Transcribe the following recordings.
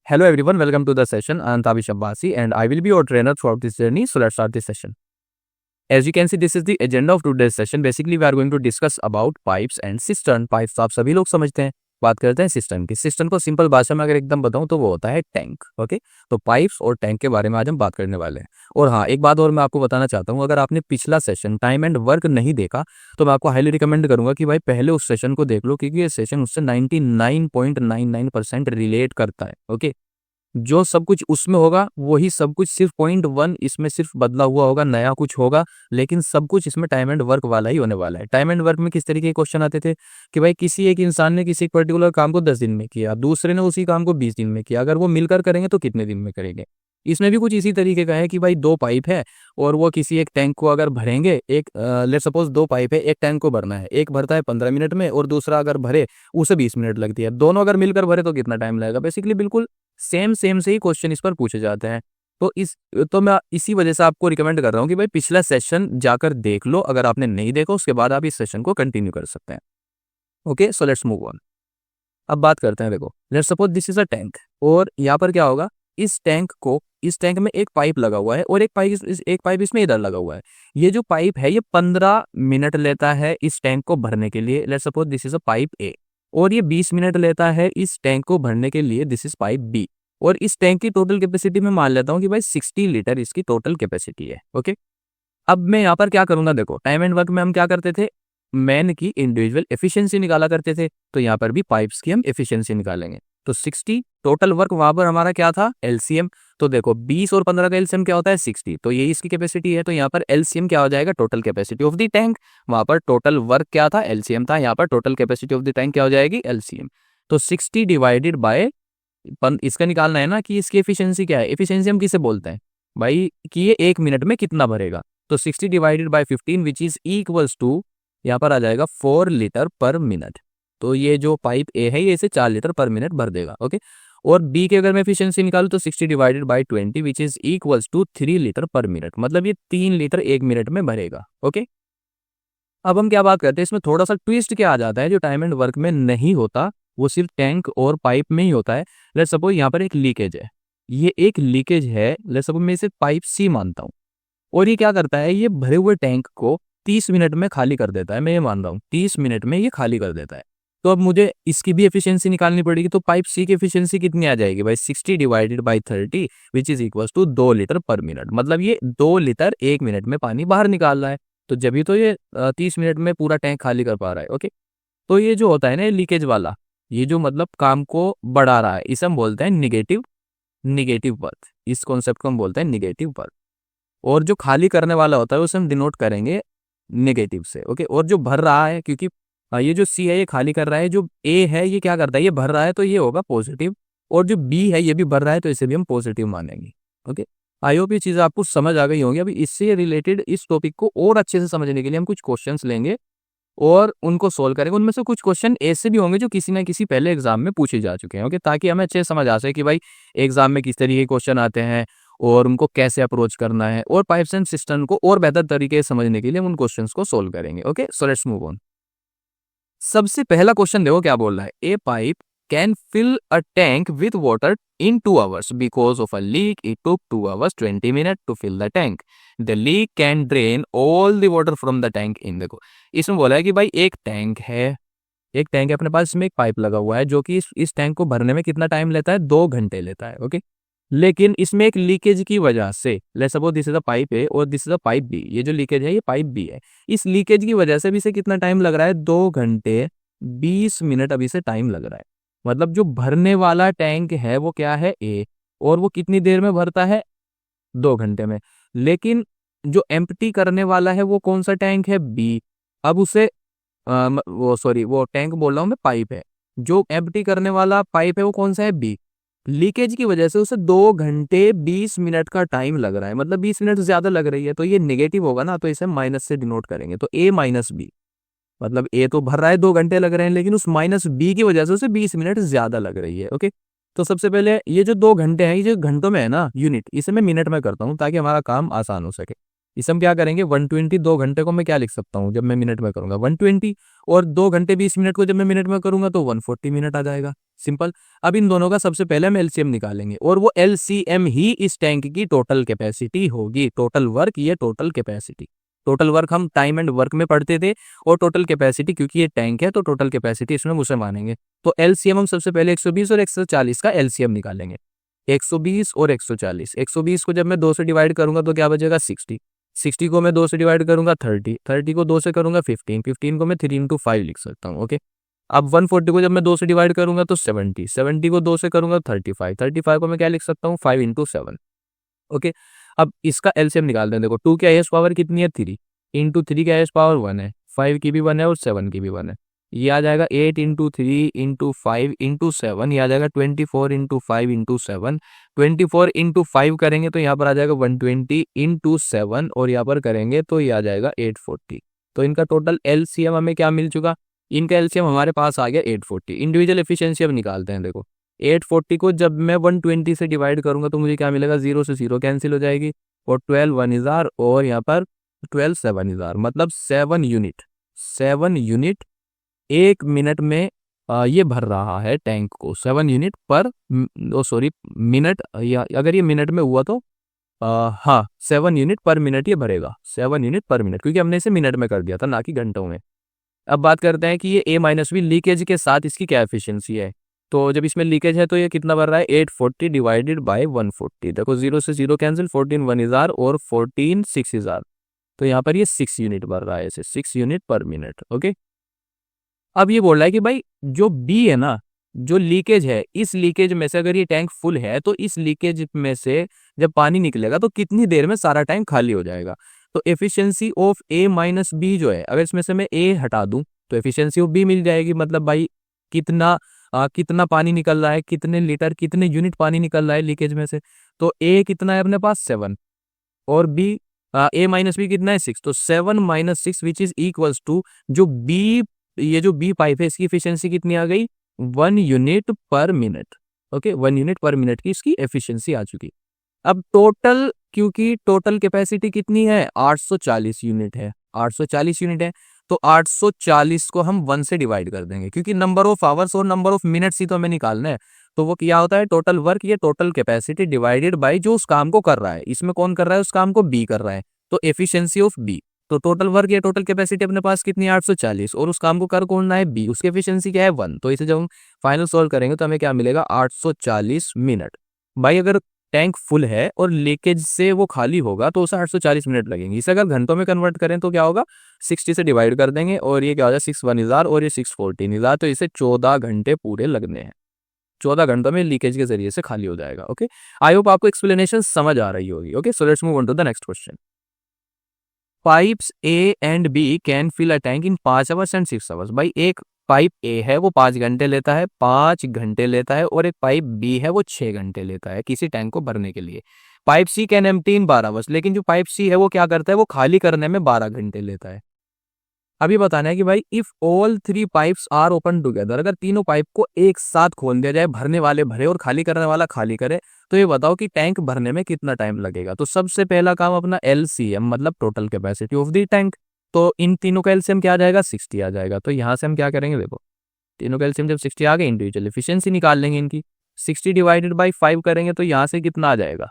Hello everyone, welcome to the session. I am Tabish Abbasi and I will be your trainer throughout this journey. So let's start this session. As you can see, this is the agenda of today's session. Basically, we are going to discuss about pipes and cistern. Pipes तो आप सभी लोग समझते हैं. बात करते हैं system की. सिस्टम को सिंपल भाषा में अगर एकदम बताऊं तो वो होता है टैंक. ओके, तो पाइप्स और टैंक के बारे में आज हम बात करने वाले हैं. और हाँ, एक बात और मैं आपको बताना चाहता हूँ, अगर आपने पिछला सेशन टाइम एंड वर्क नहीं देखा तो मैं आपको हाईली रिकमेंड करूंगा कि भाई पहले उस सेशन को देख लो, क्योंकि ये सेशन उससे 99.99% रिलेट करता है. ओके, जो सब कुछ उसमें होगा वही सब कुछ, सिर्फ 0.1 इसमें सिर्फ बदला हुआ होगा, नया कुछ होगा, लेकिन सब कुछ इसमें टाइम एंड वर्क वाला ही होने वाला है. टाइम एंड वर्क में किस तरीके के क्वेश्चन आते थे कि भाई किसी एक इंसान ने किसी पर्टिकुलर काम को 10 दिन में किया, दूसरे ने उसी काम को 20 दिन में किया, अगर वो मिलकर करेंगे तो कितने दिन में करेंगे. इसमें भी कुछ इसी तरीके का है कि भाई दो पाइप है और वो किसी एक टैंक को अगर भरेंगे, एक लेट सपोज दो पाइप है, एक टैंक को भरना है, एक भरता है 15 मिनट में और दूसरा अगर भरे उसे 20 मिनट लगती है. दोनों अगर मिलकर भरे तो कितना टाइम लगेगा. बेसिकली बिल्कुल सेम से ही क्वेश्चन इस पर पूछे जाते हैं. तो मैं इसी वजह से आपको रिकमेंड कर रहा हूँ कि भाई पिछला सेशन जाकर देख लो. अगर आपने नहीं देखा उसके बाद आप इस सेशन को कंटिन्यू कर सकते हैं. Okay, so let's move on. अब बात करते हैं. देखो, let's suppose this is a tank और यहाँ पर क्या होगा, इस टैंक में एक पाइप लगा हुआ है और एक पाइप इसमें इधर लगा हुआ है. ये जो पाइप है ये 15 मिनट लेता है इस टैंक को भरने के लिए. Let's suppose this is a pipe A और ये 20 मिनट लेता है इस टैंक को भरने के लिए. दिस इज पाइप बी और इस टैंक की टोटल कैपेसिटी में मान लेता हूँ कि भाई 60 लीटर इसकी टोटल कैपेसिटी है. ओके, अब मैं यहाँ पर क्या करूंगा, देखो टाइम एंड वर्क में हम क्या करते थे, मैन की इंडिविजुअल एफिशिएंसी निकाला करते थे, तो यहाँ पर भी पाइप्स की हम एफिशिएंसी निकालेंगे. तो 60 टोटल वर्क वहां पर हमारा क्या था, एलसीएम. तो देखो 20 और 15 का एलसीएम क्या होता है, 60. तो ये इसकी कैपेसिटी है, तो यहाँ पर एलसीएम क्या हो जाएगा, total capacity of the tank. वहां पर टोटल वर्क क्या था, एलसीएम था, यहाँ पर total capacity of the tank क्या हो जाएगी, एलसीएम. तो 60 डिवाइडेड बाय, इसका निकालना है ना कि इसकी एफिशिएंसी क्या है. एफिशिएंसी हम किसे बोलते हैं भाई, कि ये 1 मिनट में कितना भरेगा. तो 60 divided by 15 which is equals to, यहाँ पर आ जाएगा 4 लीटर पर मिनट. तो ये जो पाइप ए है ये इसे 4 लीटर पर मिनट भर देगा. ओके, और बी की अगर मैं एफिशिएंसी निकालूं तो 60 divided by 20 which is equals to 3 litre per minute. मतलब ये 3 लीटर 1 मिनट में भरेगा. ओके, अब हम क्या बात करते हैं, इसमें थोड़ा सा ट्विस्ट क्या आ जाता है जो टाइम एंड वर्क में नहीं होता, वो सिर्फ टैंक और पाइप में ही होता है. लेट्स सपोज यहाँ पर एक लीकेज है, ये एक लीकेज है. लेट्स सपोज मैं इसे पाइप सी मानता हूँ और ये क्या करता है, ये भरे हुए टैंक को 30 मिनट में खाली कर देता है. मैं ये मान रहा हूँ 30 मिनट में ये खाली कर देता है. तो अब मुझे इसकी भी एफिशिएंसी निकालनी पड़ेगी. तो पाइप सी की एफिशिएंसी कितनी आ जाएगी भाई, 60 divided by 30 which is equal to 2 litre per minute. मतलब ये 2 लीटर 1 मिनट में पानी बाहर निकाल रहा है. तो जब भी तो ये 30 मिनट में पूरा टैंक खाली कर पा रहा है. ओके, तो ये जो होता है ना लीकेज वाला, ये जो मतलब काम को बढ़ा रहा है, इसे हम बोलते हैं निगेटिव वर्क. इस कॉन्सेप्ट को हम बोलते हैं निगेटिव वर्क. और जो खाली करने वाला होता है उसे हम डिनोट करेंगे नेगेटिव से. ओके, और जो भर रहा है, क्योंकि ये जो सी है ये खाली कर रहा है, जो ए है ये क्या करता है, ये भर रहा है, तो ये होगा पॉजिटिव. और जो बी है ये भी भर रहा है, तो इसे भी हम पॉजिटिव मानेंगे. ओके, आई होप ये चीज़ आपको समझ आ गई होंगी. अभी इससे रिलेटेड इस टॉपिक को और अच्छे से समझने के लिए हम कुछ क्वेश्चंस लेंगे और उनको सोल्व करेंगे. उनमें से कुछ क्वेश्चन ऐसे भी होंगे जो किसी ना किसी पहले एग्जाम में पूछे जा चुके हैं. ओके, ताकि हमें अच्छे से समझ आ सके कि भाई एग्जाम में किस तरीके के क्वेश्चन आते हैं और उनको कैसे अप्रोच करना है, और पाइप्स एंड सिस्टम को और बेहतर तरीके से समझने के लिए हम उन क्वेश्चंस को सोल्व करेंगे. Okay, so let's move on. सबसे पहला क्वेश्चन देखो क्या बोल रहा है, a pipe can fill a tank with water in 2 hours because of a leak. It took 2 hours 20 minutes to fill the tank. The leak can drain all the water from the tank in. देखो इसमें बोला है कि भाई एक tank है अपने पास, इसमें एक पाइप लगा हुआ है जो कि इस टैंक को भरने में कितना टाइम लेता है, 2 घंटे लेता है. ओके, लेकिन इसमें एक लीकेज की वजह से, let's suppose this is a pipe A और this is a pipe B, ये जो लीकेज है ये पाइप बी है. इस लीकेज की वजह से भी इसे कितना टाइम लग रहा है, 2 घंटे 20 मिनट अभी से टाइम लग रहा है. मतलब जो भरने वाला टैंक है वो क्या है, ए, और वो कितनी देर में भरता है, 2 घंटे में. लेकिन जो एम्प्टी करने वाला है वो कौन सा टैंक है, बी. अब उसे वो टैंक बोल रहा हूँ मैं, पाइप है. जो एम्प्टी करने वाला पाइप है वो कौन सा है, बी. लीकेज की वजह से उसे 2 घंटे 20 मिनट का टाइम लग रहा है, मतलब 20 मिनट ज्यादा लग रही है. तो ये नेगेटिव होगा ना, तो इसे माइनस से डिनोट करेंगे. तो ए माइनस बी, मतलब ए तो भर रहा है 2 घंटे लग रहे हैं, लेकिन उस माइनस बी की वजह से उसे 20 मिनट ज्यादा लग रही है. ओके, तो सबसे पहले ये जो 2 घंटे हैं, ये जो घंटों में है ना यूनिट, इसे मैं मिनट में करता हूँ ताकि हमारा काम आसान हो सके. इसे हम क्या करेंगे 120, 2 घंटे को मैं क्या लिख सकता हूँ जब मैं मिनट में करूंगा 120, और 2 घंटे 20 मिनट को जब मैं मिनट में करूंगा तो 140 मिनट आ जाएगा। सिंपल। अब इन दोनों का सबसे पहले हम एलसीएम निकालेंगे, और वो एलसीएम ही इस टैंक की टोटल कैपेसिटी होगी। टोटल वर्क, ये टोटल कैपेसिटी, टोटल वर्क हम टाइम एंड वर्क में पढ़ते थे, और टोटल कैपेसिटी क्योंकि ये टैंक है तो टोटल कैपेसिटी इसमें उसे मानेंगे। तो एलसीएम हम सबसे पहले 120 और 140 का एलसीएम निकालेंगे। 120 और 140, 120 को जब मैं 2 से डिवाइड करूंगा तो क्या बचेगा 60, 60 को मैं 2 से डिवाइड करूंगा 30, 30 को 2 से करूंगा 15, 15 को मैं 3 इंटू 5 लिख सकता हूँ। ओके। अब 140 को जब मैं 2 से डिवाइड करूंगा तो 70, 70 को 2 से करूंगा 35, 35 को मैं क्या लिख सकता हूँ 5 इंटू 7। ओके। अब इसका एलसीएम निकालते हैं। देखो 2 की हाईएस्ट पावर कितनी है 3, इंटू 3 की हाईएस्ट पावर 1 है, 5 की भी 1 है और 7 की भी 1 है। ये आ जाएगा 8 इंटू 3 इंटू 5 इंटू 7, ये आ जाएगा 24 इंटू 5 इंटू 7। 24 इंटू 5 करेंगे तो यहाँ पर आ जाएगा 120 इंटू 7, और यहाँ पर करेंगे तो ये आ जाएगा 840। तो इनका टोटल एलसीएम हमें क्या मिल चुका, इनका एलसीएम हमारे पास आ गया 840। इंडिविजुअल एफिशिएंसी अब निकालते हैं। देखो 840 को जब मैं 120 से डिवाइड करूंगा तो मुझे क्या मिलेगा, 0 से 0 कैंसिल हो जाएगी, और 12 1 इज़ और यहाँ पर 12 7 इज़ मतलब 7 यूनिट, 7 यूनिट 1 मिनट में ये भर रहा है टैंक को। 7 यूनिट पर सॉरी मिनट, या अगर ये मिनट में हुआ तो हाँ 7 यूनिट पर मिनट ये भरेगा, 7 यूनिट पर मिनट, क्योंकि हमने इसे मिनट में कर दिया था ना कि घंटों में। अब बात करते हैं कि ये ए माइनस बी लीकेज के साथ इसकी क्या एफिशिएंसी है। तो जब इसमें लीकेज है तो ये कितना भर रहा है 840 डिवाइडेड बाय 140। देखो 0 से 0 कैंसिल, 14 1 इज़ और 14 6 इज़, तो यहाँ पर ये 6 यूनिट भर रहा है, ऐसे 6 यूनिट पर मिनट। ओके। अब ये बोल रहा है कि भाई जो बी है ना, जो लीकेज है, इस लीकेज में से अगर ये टैंक फुल है तो इस लीकेज में से जब पानी निकलेगा तो कितनी देर में सारा टैंक खाली हो जाएगा। तो efficiency of A minus B जो है, अगर इसमें से मैं ए हटा दूं तो एफिशिएंसी ऑफ बी मिल जाएगी। मतलब भाई कितना कितना पानी निकल रहा है, कितने लीटर, कितने यूनिट पानी निकल रहा है लीकेज में से। तो ए कितना है अपने पास 7, और बी ए माइनस बी कितना है 6, तो 7 minus 6 which is equals to जो बी, ये जो बी पाइप है इसकी एफिशिएंसी कितनी आ गई 1 unit per minute. Okay, 1 unit per minute की इसकी एफिशिएंसी आ चुकी। अब टोटल, क्योंकि टोटल कैपेसिटी कितनी है 840 यूनिट है, 840 यूनिट है, तो 840 को हम 1 से डिवाइड कर देंगे, क्योंकि नंबर ऑफ आवर्स और नंबर ऑफ मिनट्स ही तो हमें निकालना है। तो वो क्या होता है टोटल वर्क, ये टोटल कैपेसिटी डिवाइडेड बाय जो उस काम को कर रहा है। इसमें कौन कर रहा है, उस काम को बी कर रहा है, तो एफिशिएंसी ऑफ बी। तो टोटल वर्क या टोटल कैपेसिटी अपने पास कितनी है 840, और उस काम को कर कौन रहा है बी, उसकी एफिशिएंसी क्या है 1। तो इसे जब हम फाइनल सॉल्व करेंगे तो हमें क्या मिलेगा 840 मिनट। भाई अगर टैंक फुल है और लीकेज से वो खाली होगा तो उसे 840 मिनट लगेंगे। इसे अगर घंटों में कन्वर्ट करें तो क्या होगा 60 से डिवाइड कर देंगे, और ये क्या हो जाए 6 1 इज़ और ये 6 14 इज़, तो इसे 14 घंटे पूरे लगने हैं। 14 घंटों में लीकेज के जरिए से खाली हो जाएगा। ओके, आई होप आपको एक्सप्लेनेशन समझ आ रही होगी। Okay, so let's move on to the next question. Pipes A and B can fill a tank in 5 hours and 6 hours. भाई एक पाइप ए है वो 5 घंटे लेता है, 5 घंटे लेता है, और एक पाइप बी है वो 6 घंटे लेता है किसी टैंक को भरने के लिए। Pipe C can empty in 12 hours, लेकिन जो पाइप सी है वो क्या करता है, वो खाली करने में 12 घंटे लेता है। अभी बताना है कि भाई if all 3 pipes are open together, अगर तीनों पाइप को एक साथ खोल दिया जाए, भरने वाले भरे और खाली करने वाला खाली करे, तो ये बताओ कि टैंक भरने में कितना टाइम लगेगा। तो सबसे पहला काम अपना एलसीएम मतलब total capacity of the tank. तो इन तीनों का एलसीएम क्या आ जाएगा 60 आ जाएगा। तो यहाँ से हम क्या करेंगे, देखो तीनों का एलसीएम जब 60 आ गए, इंडिविजुअल एफिशिएंसी निकाल लेंगे इनकी। 60 डिवाइडेड बाई 5 करेंगे तो यहाँ से कितना आ जाएगा,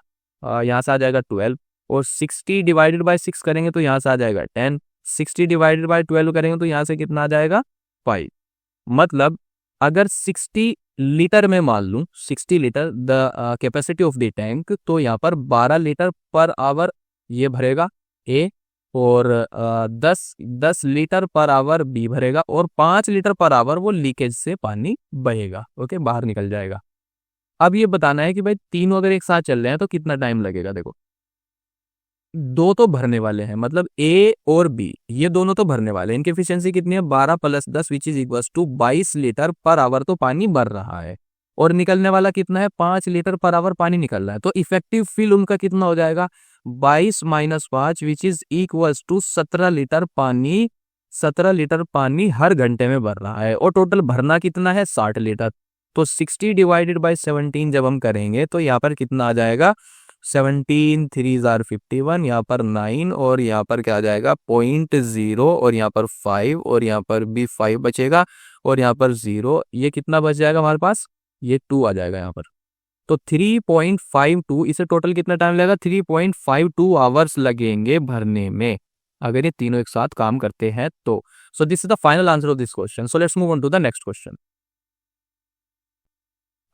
यहाँ से आ जाएगा 12, और 60 डिवाइडेड बाई 6 करेंगे तो यहाँ से आ जाएगा 10, 60 डिवाइडेड बाई 12 करेंगे तो यहाँ से कितना आ जाएगा 5। मतलब अगर 60 लीटर में मान लूँ 60 litre the capacity of the tank, तो यहाँ पर 12 लीटर पर आवर ये भरेगा ए, और 10 लीटर पर आवर बी भरेगा, और 5 लीटर पर आवर वो लीकेज से पानी बहेगा। ओके, बाहर निकल जाएगा। अब ये बताना है कि भाई तीनों अगर एक साथ चल रहे हैं तो कितना टाइम लगेगा। देखो दो तो भरने वाले हैं, मतलब ए और बी ये दोनों तो भरने वाले हैं, इनकी एफिशिएंसी कितनी है 12 + 10 which is equals to 22 litre per hour तो पानी भर रहा है, और निकलने वाला कितना है 5 लीटर पर आवर पानी निकल रहा है। तो इफेक्टिव फिल उनका कितना हो जाएगा 22 - 5 which is equals to 17 litre पानी। 17 लीटर पानी हर घंटे में भर रहा है, और टोटल भरना कितना है 60 लीटर। तो 60 डिवाइडेड बाई 17 जब हम करेंगे तो यहाँ पर कितना आ जाएगा 17 3 जार 51, यहाँ पर 9 और यहाँ पर क्या आ जाएगा 0.0 और यहाँ पर 5 और यहाँ पर भी 5 बचेगा और यहाँ पर 0, ये कितना बच जाएगा हमारे पास, ये 2 आ जाएगा यहाँ पर। तो 3.52, इसे टोटल कितना टाइम लगेगा, 3.52 आवर्स लगेंगे भरने में, अगर ये तीनों एक साथ काम करते हैं तो। So this is the final answer of this question. So let's move on to the next question.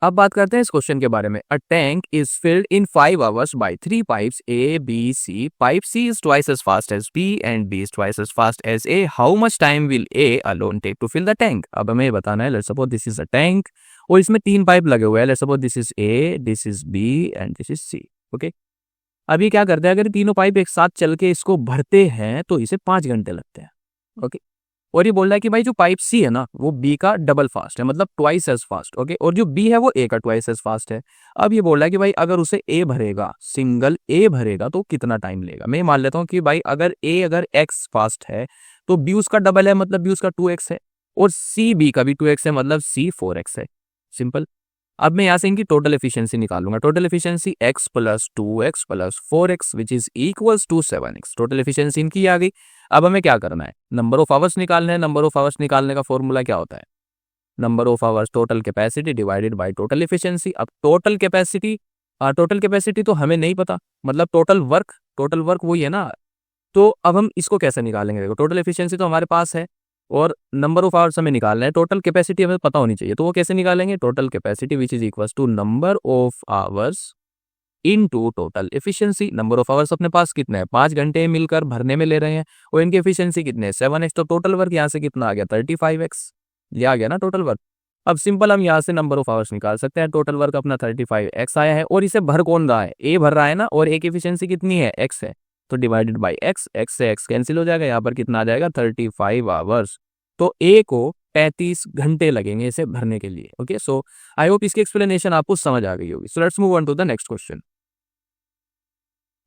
अब बात करते हैं इस क्वेश्चन के बारे में। A tank is filled in 5 hours by 3 pipes A B C. Pipe C is twice as fast as B and B is twice as fast as A. How much time will A alone take to fill the tank. अब हमें बताना है, let's suppose this is a tank और इसमें 3 pipe लगे हुए हैं। Let's suppose this is A, this is B and this is C. Okay, अब ये क्या करते हैं, अगर तीनों पाइप एक साथ चल के इसको भरते हैं तो इसे 5 घंटे लगते हैं। ओके, और ये बोल रहा है कि भाई जो पाइप सी है ना वो बी का डबल फास्ट है, मतलब ट्वाइस एज फास्ट। ओके, और जो बी है वो ए का ट्वाइस एज फास्ट है। अब ये बोल रहा है कि भाई अगर उसे ए भरेगा, सिंगल ए भरेगा तो कितना टाइम लेगा। मैं मान लेता हूँ कि भाई अगर ए अगर एक्स फास्ट है तो बी उसका डबल है, मतलब बी उसका 2x है, और सी बी का भी 2x है, मतलब सी 4x है। सिंपल। अब मैं यहाँ से इनकी टोटल एफिशिएंसी निकालूंगा। Total efficiency x plus 2x plus 4x which is equals to 7x। Total efficiency इनकी आ गई। अब हमें क्या करना है, नंबर ऑफ आवर्स निकालना है। नंबर ऑफ आवर्स निकालने का फॉर्मूला क्या होता है, number of hours total capacity divided by total efficiency. अब टोटल कैपेसिटी तो हमें नहीं पता, मतलब टोटल वर्क वही है ना। तो अब हम इसको कैसे निकालेंगे, देखो टोटल एफिशिएंसी तो हमारे पास है और नंबर ऑफ आवर्स हमें निकालना है, टोटल कैपेसिटी हमें पता होनी चाहिए। तो वो कैसे निकालेंगे, total capacity which is equals to number of hours into total efficiency. Number of hours अपने पास कितने हैं, 5 घंटे मिलकर भरने में ले रहे हैं और इनकी एफिशिएंसी कितने हैं 7x। तो टोटल वर्क यहाँ से कितना आ गया 35x, ये आ गया ना टोटल वर्क। अब सिंपल हम यहाँ से नंबर ऑफ आवर्स निकाल सकते हैं। टोटल वर्क अपना 35x आया है और इसे भर कौन रहा है, ए भर रहा है ना, और ए की एफिशिएंसी कितनी है x है, तो डिवाइडेड बाय x, x से x कैंसिल हो जाएगा, यहाँ पर कितना आ जाएगा 35 आवर्स। तो ए को 35 घंटे लगेंगे इसे भरने के लिए। ओके, सो आई होप इसकी एक्सप्लेनेशन आपको समझ आ गई होगी। So let's move on to the next question.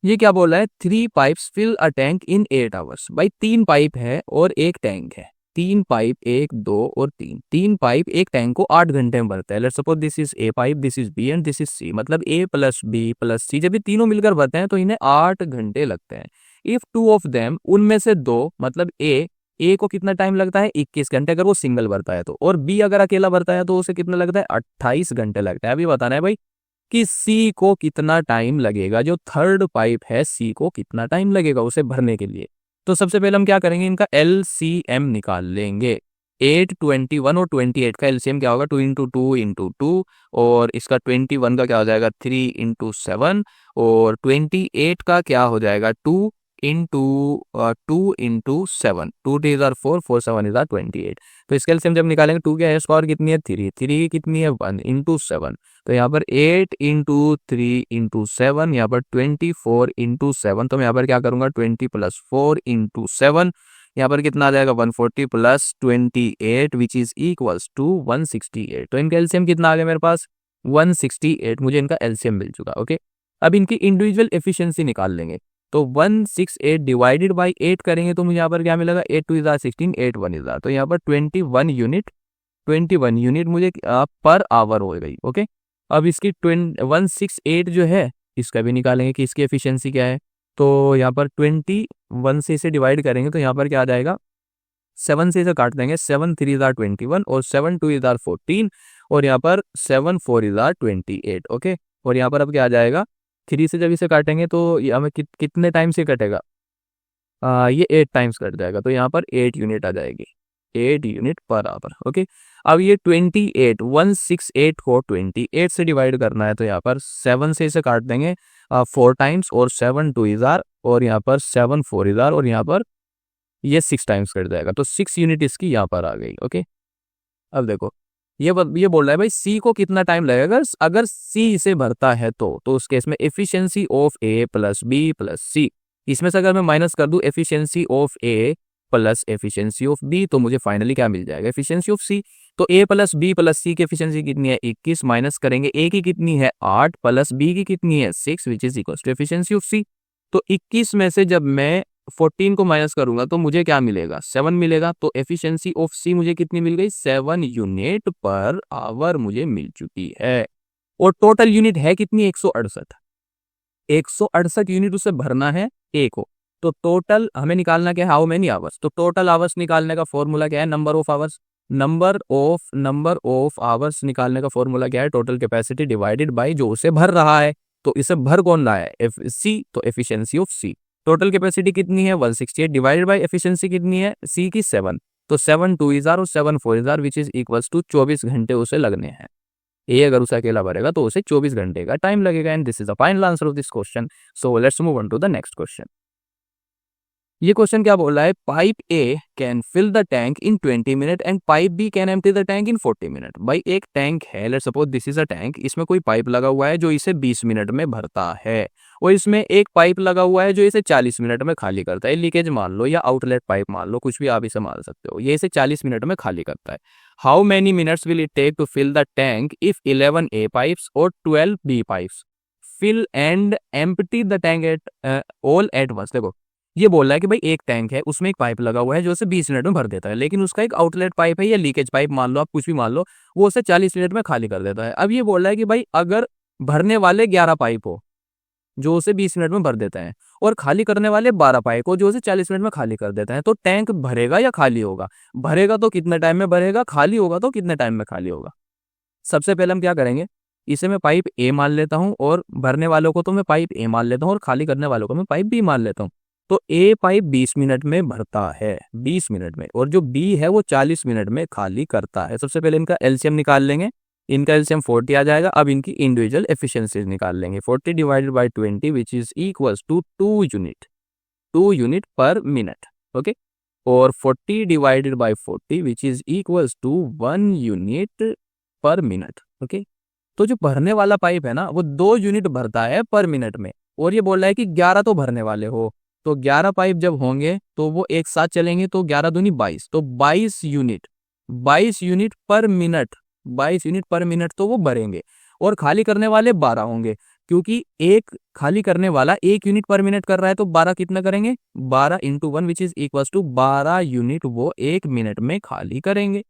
ये क्या बोल रहा है, 3 pipes fill a tank in 8 hours. भाई 3 पाइप है और एक टैंक है, 3 पाइप 1 2 और 3 पाइप एक टैंक को 8 घंटे में भरता है। Let's suppose this is A pipe, this is B and this is C, मतलब A plus B plus C, जब ये तीनों मिलकर भरते हैं तो इन्हें 8 घंटे लगते हैं। इफ 2 ऑफ देम, उनमें से 2, मतलब ए को कितना टाइम लगता है 21 घंटे अगर वो सिंगल भरता है तो, और बी अगर अकेला भरता है तो उसे कितना लगता है 28 घंटे लगता है। अभी बताना है भाई कि सी को कितना टाइम लगेगा, जो थर्ड पाइप है सी को कितना टाइम लगेगा उसे भरने के लिए। तो सबसे पहले हम क्या करेंगे, इनका LCM निकाल लेंगे। 8 21 और 28 का LCM क्या होगा, 2 इंटू 2 इंटू 2, और इसका 21 का क्या हो जाएगा 3 इंटू 7, और 28 का क्या हो जाएगा 2 इंटू 7, 2 3 जार 4, 4 7 इज 28। तो इसका एलसीएम जब निकालेंगे 2 क्या है, स्क्वायर कितनी है 3, 3 कितनी है 1 इंटू 7, तो यहाँ पर 8 इंटू 3 इंटू 7, यहाँ पर 24 इंटू 7, तो मैं यहाँ पर क्या करूंगा 20 प्लस 4 इंटू 7, यहाँ पर कितना आ जाएगा 140 plus 28 which is equals to 168। तो इनका एलसीएम कितना आ गया मेरे पास 168, मुझे इनका एलसीएम मिल चुका। ओके, अब इनकी इंडिविजुअल एफिशिएंसी निकाल लेंगे। तो 168 डिवाइडेड बाई 8 करेंगे तो मुझे यहाँ पर क्या मिलेगा 8 2 इज़ार 16, 8 1 इज़ार, तो यहाँ पर 21 यूनिट मुझे पर आवर हो गई। ओके, अब इसकी 168 जो है इसका भी निकालेंगे कि इसकी एफिशिएंसी क्या है। तो यहाँ पर 21 से इसे डिवाइड करेंगे तो यहाँ पर क्या आ जाएगा 7 से इसे काट देंगे, 7 3 इज़ार 21 और 7 2 इज़ार 14, और यहाँ पर 7 4 इज़ार 28। ओके, और यहाँ पर अब क्या आ जाएगा 3 से जब इसे काटेंगे तो ये हमें कितने टाइम से कटेगा, ये 8 टाइम्स कट जाएगा, तो यहाँ पर 8 यूनिट आ जाएगी, 8 यूनिट पर आवर। ओके, अब ये 28 168 को 28 से डिवाइड करना है तो यहाँ पर 7 से इसे काट देंगे 4 टाइम्स, और 7 2 इज़ार, और यहाँ पर 7 4 इज़ार, और यहाँ पर ये 6 टाइम्स कट जाएगा, तो 6 यूनिट इसकी यहाँ पर आ गई। ओके, अब देखो ये बोल रहा है भाई सी को कितना टाइम लगेगा अगर सी इसे भरता है तो उस केस में efficiency of A plus B plus C, इसमें से अगर मैं माइनस कर दूं efficiency of A plus efficiency of B तो मुझे फाइनली क्या मिल जाएगा एफिशिएंसी ऑफ सी। तो ए प्लस बी प्लस सी की एफिशिएंसी कितनी है 21, माइनस करेंगे ए की कितनी है 8 प्लस बी की कितनी है 6 which is equal to efficiency of C. तो 21 में से जब मैं 14 को माइनस करूंगा तो मुझे क्या मिलेगा 7 मिलेगा, तो एफिशिएंसी ऑफ सी मुझे कितनी मिल गई 7 यूनिट पर आवर मुझे मिल चुकी है, और टोटल यूनिट है कितनी 168। 168 यूनिट उसे भरना है ए को। तो टोटल हमें निकालना क्या है, हाउ मेनी आवर्स। तो टोटल आवर्स निकालने का फॉर्मूला क्या है, number of hours. Number of hours निकालने का फॉर्मूला क्या है, टोटल कैपेसिटी डिवाइडेड बाय जो उसे भर रहा है। तो इसे भर कौन रहा है, एफ सी, तो efficiency of C. Total capacity कितनी है 168 डिवाइडेड बाय एफिशिएंसी कितनी है सी की 7। तो 7 2 इज आर और 7 4 is R which is equals to 24 घंटे उसे लगने हैं। ए अगर उसे अकेला भरेगा तो उसे 24 घंटे का टाइम लगेगा। And this is the final answer of this question. So let's move on to the next question. ये क्वेश्चन क्या बोल रहा है, pipe A can fill the tank in 20 minute and pipe B can empty the tank in 40 minute. भाई एक tank है, let's suppose this is a tank, इसमें कोई पाइप लगा हुआ है जो इसे 20 मिनट में भरता है, और इसमें एक पाइप लगा हुआ है जो इसे 40 मिनट में खाली करता है। लीकेज मान लो या आउटलेट पाइप मान लो, कुछ भी आप इसे मान सकते हो। ये इसे 40 मिनट में खाली करता है। How many minutes will it take to fill the tank if 11 A pipes और 12 B pipes fill and empty the tank at all at once. देखो ये बोल रहा है कि भाई एक टैंक है, उसमें एक पाइप लगा हुआ है जो उसे 20 मिनट में भर देता है, लेकिन उसका एक आउटलेट पाइप है या लीकेज पाइप मान लो, आप कुछ भी मान लो, वो उसे 40 मिनट में खाली कर देता है। अब ये बोल रहा है कि भाई अगर भरने वाले 11 पाइप हो जो उसे 20 मिनट में भर देता है, और खाली करने वाले 12 पाइप हो जो उसे 40 मिनट में खाली कर देता है, तो टैंक भरेगा या खाली होगा। भरेगा तो कितने टाइम में भरेगा, खाली होगा तो कितने टाइम में खाली होगा। सबसे पहले हम क्या करेंगे, इसे मैं पाइप ए मान लेता हूँ, और भरने वालों को तो मैं पाइप ए मान लेता हूँ, और खाली करने वालों को मैं पाइप बी मान लेता हूँ। तो ए पाइप 20 मिनट में भरता है, 20 मिनट में, और जो बी है वो 40 मिनट में खाली करता है। सबसे पहले इनका एलसीएम निकाल लेंगे, इनका एलसीएम 40 आ जाएगा। अब इनकी इंडिविजुअल एफिशिएंसीज निकाल लेंगे। 40 divided by 20 which is equals to 2 unit per minute. Okay, और 40 divided by 40 which is equals to 1 unit per minute. Okay, तो जो भरने वाला पाइप है ना वो 2 यूनिट भरता है पर मिनट में, और ये बोल रहा है कि 11 तो भरने वाले हो। तो 11 पाइप जब होंगे तो वो एक साथ चलेंगे, तो 11 दूनी 22, तो 22 unit per minute, 22 unit per minute तो वो भरेंगे। और खाली करने वाले 12 होंगे, क्योंकि एक खाली करने वाला 1 यूनिट पर मिनट कर रहा है, तो 12 कितना करेंगे, 12 into 1 which is equal to 12 unit वो 1 मिनट में खाली करेंगे।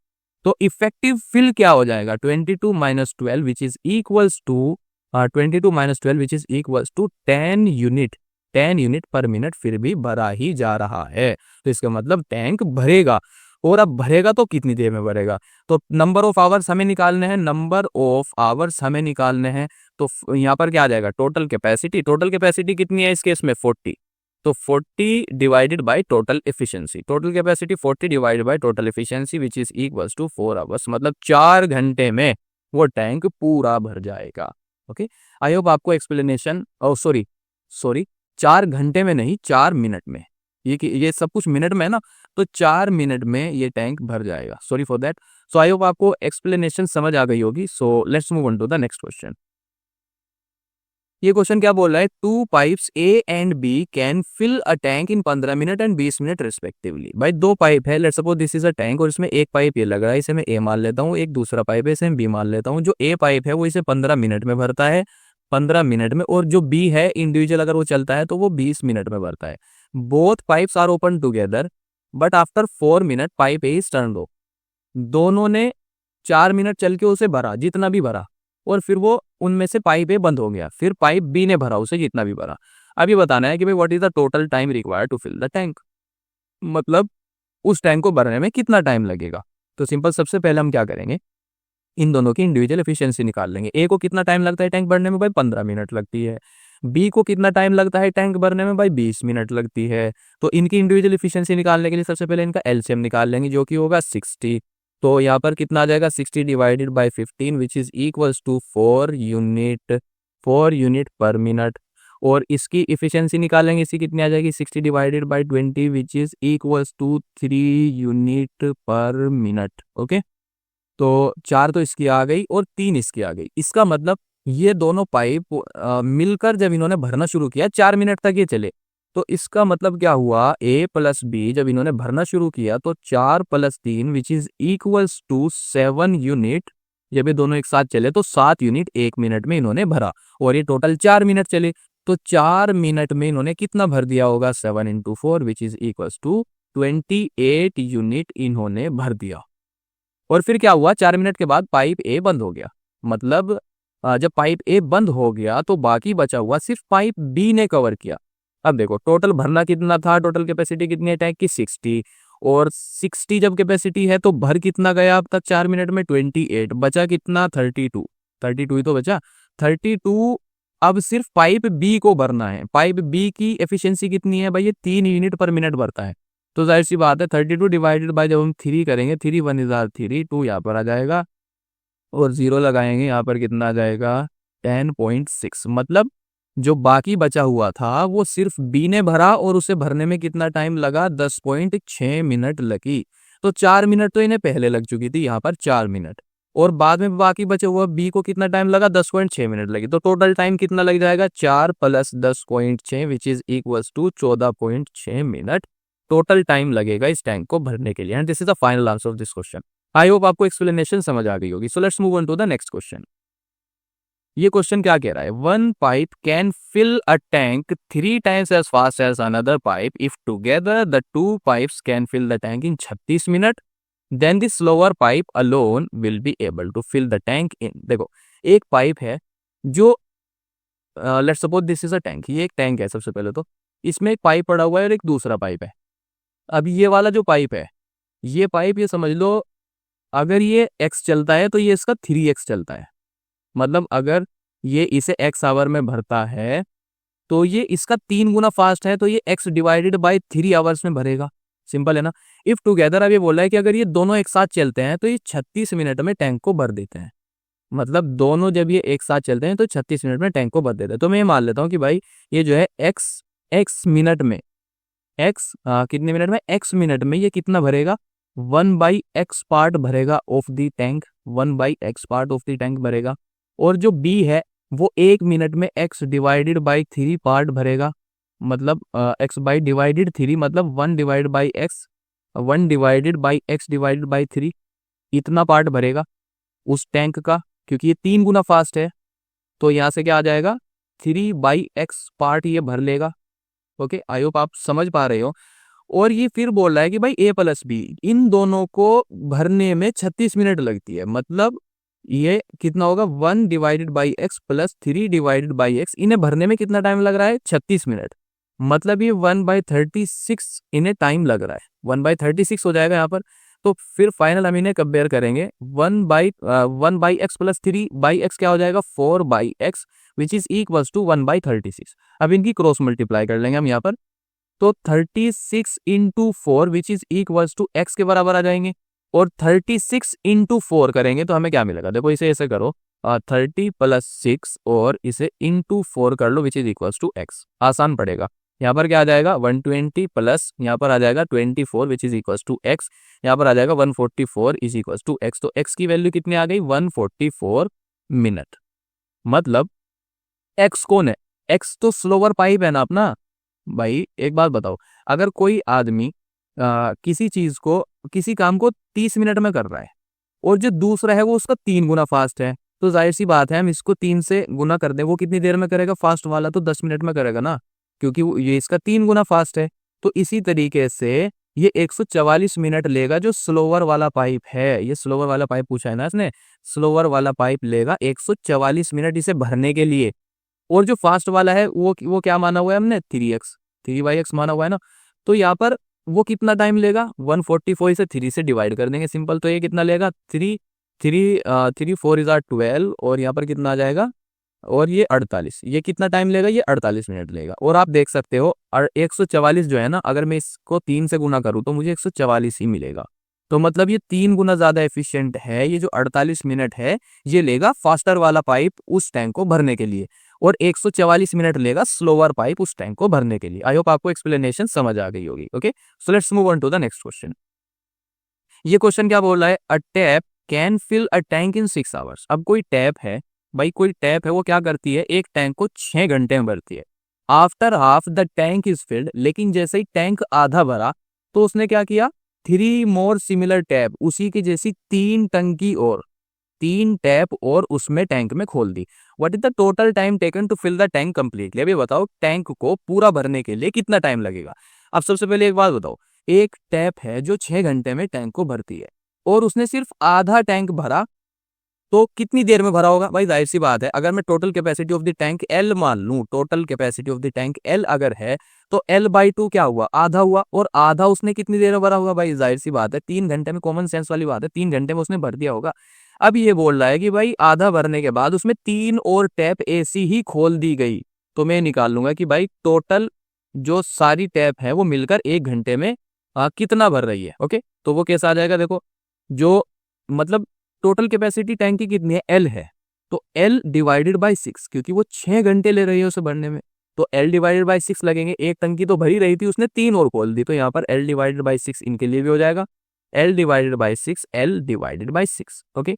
तो इफेक्टिव फिल क्या हो जाएगा, 22 minus 12 which is equals to 22 minus 12 which is equals to 10 unit. 10 unit per minute फिर भी भरा ही जा रहा है, तो इसका मतलब टैंक भरेगा। और अब भरेगा तो कितनी देर में भरेगा, तो नंबर ऑफ आवर्स हमें निकालने हैं, तो यहाँ पर क्या आ जाएगा, टोटल कैपेसिटी कितनी है इस केस में 40। तो 40 divided by total efficiency, total capacity 40 divided by total efficiency which is equals to 4 hours, मतलब 4 घंटे में वो टैंक पूरा भर जाएगा। ओके, आई होप आपको एक्सप्लेनेशन, सॉरी 4 घंटे में नहीं, 4 मिनट में, ये सब कुछ मिनट में है ना, तो 4 मिनट में ये टैंक भर जाएगा। Sorry for that. So I hope आपको एक्सप्लेनेशन समझ आ गई होगी। So let's move on to the next question. ये क्वेश्चन क्या बोल रहा है, 2 pipes A and B can fill a tank in 15 minute and 20 minute respectively. भाई 2 पाइप है, let's suppose this is a tank, और इसमें एक पाइप ये लग रहा है, इसे मैं ए मान लेता हूँ, एक दूसरा पाइप है इसे मैं बी मान लेता हूँ। जो ए पाइप है वो इसे 15 मिनट में भरता है, 15 मिनट में, और जो बी है इंडिविजुअल अगर वो चलता है तो वो 20 मिनट में भरता है। Both pipes are open together but after 4 minute pipe A is turned off. दोनों ने 4 मिनट चल के उसे भरा, जितना भी भरा, और फिर वो उनमें से पाइप ए बंद हो गया, फिर पाइप बी ने भरा उसे जितना भी भरा। अब ये बताना है कि भाई what is the total time required to fill the tank, मतलब उस टैंक को भरने में कितना टाइम लगेगा। तो सिंपल, सबसे पहले हम क्या करेंगे, इन दोनों की इंडिविजुअल एफिशिएंसी निकाल लेंगे। ए को कितना टाइम लगता है टैंक भरने में, भाई 15 मिनट लगती है। बी को कितना टाइम लगता है टैंक भरने में, भाई 20 मिनट लगती है। तो इनकी इंडिविजुअल एफिशिएंसी निकालने के लिए सबसे पहले इनका एलसीएम निकाल लेंगे, जो कि होगा 60। तो यहाँ पर कितना आ जाएगा, 60 divided by 15 which is equals to 4 unit per minute. और इसकी इफिशियंसी निकालेंगे, इसकी कितनी आ जाएगी, 60 divided by 20 which is equals to 3 unit per minute. Okay, तो 4 तो इसकी आ गई और 3 इसकी आ गई। इसका मतलब ये दोनों पाइप मिलकर जब इन्होंने भरना शुरू किया 4 मिनट तक ये चले, तो इसका मतलब क्या हुआ, ए प्लस बी जब इन्होंने भरना शुरू किया तो 4 + 3 which is equals to 7 unit, जब ये दोनों एक साथ चले तो 7 यूनिट 1 मिनट में इन्होंने भरा, और ये टोटल 4 मिनट चले, तो 4 मिनट में इन्होंने कितना भर दिया होगा, 7 × 4 which is equals to 28 unit इन्होंने भर दिया। और फिर क्या हुआ, 4 मिनट के बाद पाइप ए बंद हो गया, मतलब जब पाइप ए बंद हो गया तो बाकी बचा हुआ सिर्फ पाइप बी ने कवर किया। अब देखो टोटल भरना कितना था, टोटल कैपेसिटी कितनी है टैंक की 60, और 60 जब कैपेसिटी है तो भर कितना गया अब तक 4 मिनट में 28, बचा कितना 32, 32 ही तो बचा 32। अब सिर्फ पाइप बी को भरना है। पाइप बी की एफिशिएंसी कितनी है भाई, ये 3 यूनिट पर मिनट भरता है। तो जाहिर सी बात है 32 डिवाइडेड बाय जब हम 3 करेंगे, 3 1 इज 3, 2 यहाँ पर आ जाएगा और 0 लगाएंगे यहाँ पर कितना आ जाएगा 10.6। मतलब जो बाकी बचा हुआ था वो सिर्फ बी ने भरा और उसे भरने में कितना टाइम लगा, 10.6 मिनट लगी। तो 4 मिनट तो इन्हें पहले लग चुकी थी, यहाँ पर 4 मिनट, और बाद में बाकी बचे हुआ बी को कितना टाइम लगा, 10.6 मिनट लगी। तो टोटल टाइम कितना लग जाएगा 4 + 10.6 which is equals to 14.6 minute total time लगेगा इस टैंक को भरने के लिए। And this is the final answer of this question. I hope आपको एक्सप्लेनेशन समझ आ गई होगी। So let's move on to the next question. ये क्वेश्चन क्या कह रहा है, one pipe can fill a tank 3 times as fast as another pipe if together the 2 pipes can fill the tank in 36 minute, then the slower pipe alone will be able to fill the tank in. देखो एक pipe है जो let's suppose this is a tank, ये एक tank है सबसे पहले तो, इसमें एक पाइप पड़ा हुआ है और एक दूसरा पाइप है। अब ये वाला जो पाइप है, ये पाइप ये समझ लो अगर ये x चलता है तो ये इसका 3x चलता है। मतलब अगर ये इसे x आवर में भरता है तो ये इसका 3 गुना फास्ट है, तो ये x डिवाइडेड बाय 3 आवर्स में भरेगा। सिंपल है ना। इफ टुगेदर अब ये बोल रहा है कि अगर ये दोनों एक साथ चलते हैं तो ये 36 मिनट में टैंक को भर देते हैं। मतलब दोनों जब ये एक साथ चलते हैं तो 36 मिनट में टैंक को भर देते हैं। तो मैं ये मान लेता हूँ कि भाई ये जो है x मिनट में कितने मिनट में, x मिनट में ये कितना भरेगा, 1/x पार्ट भरेगा of the tank, 1/x part of the tank भरेगा। और जो b है वो 1 मिनट में x डिवाइडेड बाई 3 पार्ट भरेगा। मतलब x बाई डिवाइडेड 3 मतलब 1 divide by x, 1 divided by x divided by 3, इतना पार्ट भरेगा उस टैंक का, क्योंकि ये 3 गुना फास्ट है। तो यहाँ से क्या आ जाएगा 3/x पार्ट ये भर लेगा। ओके, आई होप आप समझ पा रहे हो। और ये फिर बोल रहा है कि भाई a + b इन दोनों को भरने में 36 मिनट लगती है। मतलब ये कितना होगा 1 divided by x + 3 divided by x, इन्हें भरने में कितना टाइम लग रहा है 36 मिनट। मतलब ये 1/36 इन्हें टाइम लग रहा है, 1/36 हो जाएगा यहाँ पर। तो फिर फाइनल हम इन्हें कंपेयर करेंगे, 1/x + 3/x क्या हो जाएगा 4/x which is equals to 1/36। अब इनकी क्रॉस मल्टीप्लाई कर लेंगे हम यहाँ पर, तो 36 × 4 which is equals to x के बराबर आ जाएंगे। और 36 × 4 करेंगे तो हमें क्या मिलेगा, देखो इसे ऐसे करो 30 + 6 और इसे × 4 कर लो which is equals to x, आसान पड़ेगा। यहाँ पर क्या आ जाएगा 120 प्लस यहाँ पर आ जाएगा 24 which is equals to x, यहाँ पर आ जाएगा 144 इज इक्वल्स टू x। तो x की वैल्यू कितनी आ गई 144 मिनट। मतलब x कौन है, x तो स्लोअर पाइप है ना अपना। भाई एक बात बताओ, अगर कोई आदमी किसी चीज को किसी काम को 30 मिनट में कर रहा है और जो दूसरा है वो उसका 3 गुना फास्ट है, तो जाहिर सी बात है हम इसको 3 से गुना कर दें, वो कितनी देर में करेगा फास्ट वाला, तो 10 मिनट में करेगा ना, क्योंकि ये इसका 3 गुना फास्ट है। तो इसी तरीके से ये 144 मिनट लेगा जो स्लोअर वाला पाइप है। ये स्लोअर वाला पाइप पूछा है ना इसने, स्लोअर वाला पाइप लेगा 144 मिनट इसे भरने के लिए। और जो फास्ट वाला है वो क्या माना हुआ है हमने 3x माना हुआ है ना। तो यहाँ पर वो कितना टाइम लेगा 144 इसे 3 से डिवाइड कर देंगे सिंपल, तो ये कितना लेगा 3 4 इज 12 और यहाँ पर कितना आ जाएगा और ये 48, ये कितना टाइम लेगा ये 48 मिनट लेगा। और आप देख सकते हो 144 जो है ना, अगर मैं इसको 3 से गुना करूँ तो मुझे 144 ही मिलेगा। तो मतलब ये 3 गुना ज्यादा एफिशिएंट है, ये जो 48 मिनट है ये लेगा फास्टर वाला पाइप उस टैंक को भरने के लिए, और 144 मिनट लेगा स्लोअर पाइप उस टैंक को भरने के लिए। आई होप आपको एक्सप्लेनेशन समझ आ गई होगी। Okay, so let's move on to the next question. ये क्वेश्चन क्या बोल रहा है, a tap can fill a tank in 6 hours. अब कोई टैप है भाई, कोई टैप है वो क्या करती है, एक टैंक को 6 घंटे में भरती है। After half the tank is field, लेकिन जैसे ही टैंक आधा भरा तो उसने क्या किया 3 मोर सिमिलर टैप, उसी की जैसी 3 टंकी और 3 टैप और उसमें टैंक में खोल दी। What is the total time taken to fill the tank completely. अभी बताओ टैंक को पूरा भरने के लिए कितना टाइम लगेगा। अब सबसे पहले एक बात बताओ, एक टैप है जो 6 घंटे में टैंक को भरती है और उसने सिर्फ आधा टैंक भरा, तो कितनी देर में भरा होगा भाई, जाहिर सी बात है, अगर मैं total capacity of the tank L मान लूं, total capacity of the tank L अगर है, तो L/2 क्या हुआ, आधा हुआ, और आधा उसने कितनी देर में भरा होगा भाई, जाहिर सी बात है 3 घंटे में, कॉमन सेंस वाली बात है, 3 घंटे में उसने भर दिया होगा। अब ये बोल रहा है कि भाई आधा भरने के बाद उसमें 3 और टैप ऐसी ही खोल दी गई, तो मैं निकाल लूंगा कि भाई टोटल जो सारी टैप है वो मिलकर 1 घंटे में कितना भर रही है। ओके, तो वो कैसा आ जाएगा, देखो जो मतलब टोटल कैपेसिटी टैंक की कितनी है, L है, तो L डिवाइडेड बाई 6, क्योंकि वो 6 घंटे ले रही है उसे भरने में, तो L डिवाइडेड बाई 6 लगेंगे। एक टंकी तो भरी रही थी, उसने 3 और खोल दी, तो यहाँ पर L डिवाइडेड बाई 6 इनके लिए भी हो जाएगा, L divided by 6, L divided by 6। Okay,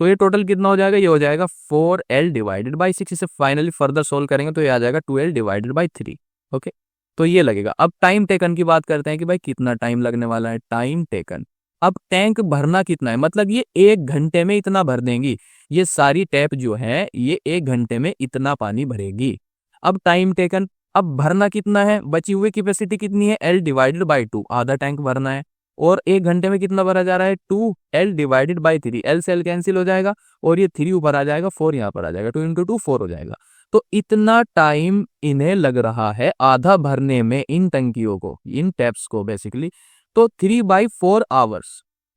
तो ये टोटल कितना हो जाएगा, ये हो जाएगा 4L डिवाइडेड बाई 6। इसे फाइनली फर्दर सोल्व करेंगे तो ये आ जाएगा 2L डिवाइडेड बाई 3। ओके, तो ये लगेगा। अब टाइम टेकन की बात करते हैं कि भाई कितना टाइम लगने वाला है, टाइम टेकन। अब टैंक भरना कितना है, मतलब ये 1 घंटे में इतना भर देंगी, ये सारी टैप जो है ये 1 घंटे में इतना पानी भरेगी। अब टाइम टेकन, अब भरना कितना है, बची हुई कैपेसिटी कितनी है, L डिवाइडेड बाई 2, आधा टैंक भरना है, और 1 घंटे में कितना भरा जा रहा है, 2L डिवाइडेड बाई 3, L से L कैंसिल हो जाएगा, और ये 3 ऊपर आ जाएगा, 4 यहाँ पर आ जाएगा, 2 इंटू 2 4 हो जाएगा। तो इतना टाइम इन्हें लग रहा है आधा भरने में, इन टंकियों को, इन टैप्स को बेसिकली, तो 3/4 आवर्स,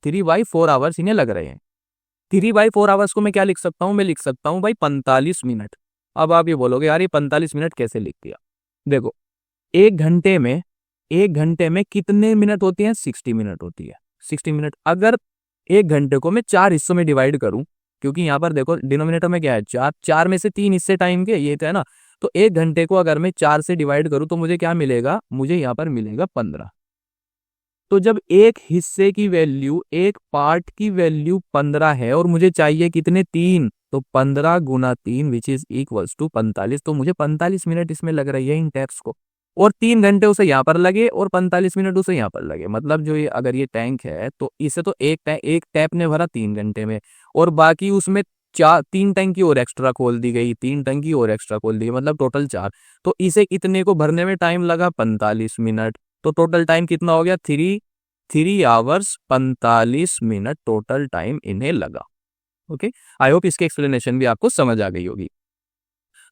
3/4 आवर्स इन्हें लग रहे हैं। 3/4 आवर्स को मैं क्या लिख सकता हूं, मैं लिख सकता हूं भाई 45 मिनट। अब आप ये बोलोगे यार ये 45 मिनट कैसे लिख दिया, देखो 1 घंटे में, 1 घंटे में कितने मिनट होती हैं, 60 मिनट होती है, 60 मिनट। अगर 1 घंटे को मैं 4 हिस्सों में डिवाइड करूं, क्योंकि यहाँ पर देखो डिनोमिनेटर में क्या है, 4, 4 में से 3 हिस्से टाइम के, ये तो है ना, तो 1 घंटे को अगर मैं 4 से डिवाइड करूं तो मुझे क्या मिलेगा, मुझे यहाँ पर मिलेगा 15। तो जब एक हिस्से की वैल्यू, एक पार्ट की वैल्यू 15 है और मुझे चाहिए कितने, 3, तो 15 गुना 3 विच इज इक्वल्स टू 45, तो मुझे 45 मिनट इसमें लग रही है इन टैप्स को, और 3 घंटे उसे यहाँ पर लगे और 45 मिनट उसे यहाँ पर लगे। मतलब जो ये अगर ये टैंक है तो इसे तो एक टैप ने भरा 3 घंटे में, और बाकी उसमें 3 टंकी और एक्स्ट्रा खोल दी गई, 3 टंकी और एक्स्ट्रा खोल दी गई, मतलब टोटल 4, तो इसे इतने को भरने में टाइम लगा 45 मिनट। तो टोटल टाइम कितना हो गया, 3 आवर्स 45 मिनट टोटल टाइम इन्हें लगा। ओके, आई होप इसके एक्सप्लेनेशन भी आपको समझ आ गई होगी।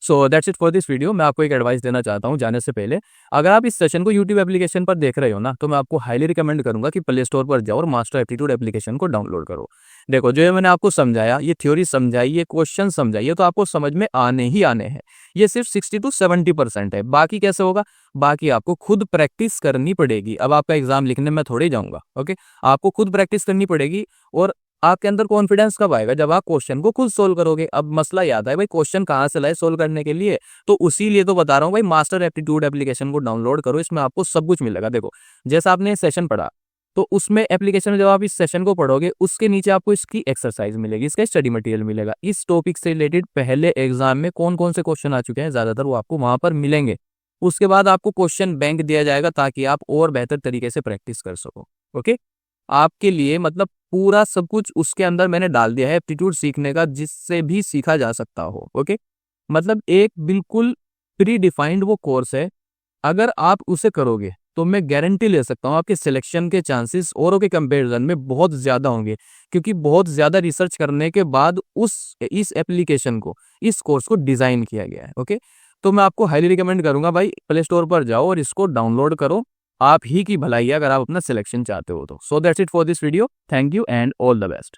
So that's it for this video. मैं आपको एक एडवाइस देना चाहता हूं जाने से पहले, अगर आप इस सेशन को यूट्यूब एप्लीकेशन पर देख रहे हो ना, तो मैं आपको हाईली रिकमेंड करूंगा कि प्ले स्टोर पर जाओ और मास्टर एप्टीट्यूड एप्लीकेशन को डाउनलोड करो। देखो जो ये मैंने आपको समझाया, ये थ्योरी समझाई, ये क्वेश्चन समझाइए, तो आपको समझ में आने ही आने हैं। ये सिर्फ 60 to 70% है, बाकी कैसे होगा, बाकी आपको खुद प्रैक्टिस करनी पड़ेगी। अब आपका एग्जाम लिखने में थोड़ी जाऊंगा, ओके, आपको खुद प्रैक्टिस करनी पड़ेगी। और आपके अंदर कॉन्फिडेंस कब आएगा, जब आप क्वेश्चन को खुद सोल्व करोगे। अब मसला याद है भाई, क्वेश्चन कहाँ से लाए सोल्व करने के लिए, तो उसी लिए तो बता रहा हूँ भाई, मास्टर एप्टीट्यूड एप्लीकेशन को डाउनलोड करो, इसमें आपको सब कुछ मिलेगा। देखो जैसा आपने सेशन पढ़ा, तो उसमें एप्लीकेशन में जब आप इस सेशन को पढ़ोगे, उसके नीचे आपको इसकी एक्सरसाइज मिलेगी, इसका स्टडी मटेरियल मिलेगा। इस टॉपिक से रिलेटेड पहले एग्जाम में कौन कौन से क्वेश्चन आ चुके हैं ज्यादातर, वो आपको वहां पर मिलेंगे। उसके बाद आपको क्वेश्चन बैंक दिया जाएगा ताकि आप और बेहतर तरीके से प्रैक्टिस कर सको। ओके, आपके लिए मतलब पूरा सब कुछ उसके अंदर मैंने डाल दिया है एप्टीट्यूड सीखने का, जिससे भी सीखा जा सकता हो। ओके, मतलब एक बिल्कुल प्री डिफाइंड वो कोर्स है, अगर आप उसे करोगे तो मैं गारंटी ले सकता हूँ आपके सिलेक्शन के चांसेस औरों के कंपैरिजन में बहुत ज्यादा होंगे, क्योंकि बहुत ज्यादा रिसर्च करने के बाद इस एप्लीकेशन को, इस कोर्स को डिजाइन किया गया है। ओके, तो मैं आपको हाईली रिकमेंड करूंगा भाई, प्ले स्टोर पर जाओ और इसको डाउनलोड करो, आप ही की भलाई है अगर आप अपना सिलेक्शन चाहते हो तो। So that's it for this video, thank you and all the best.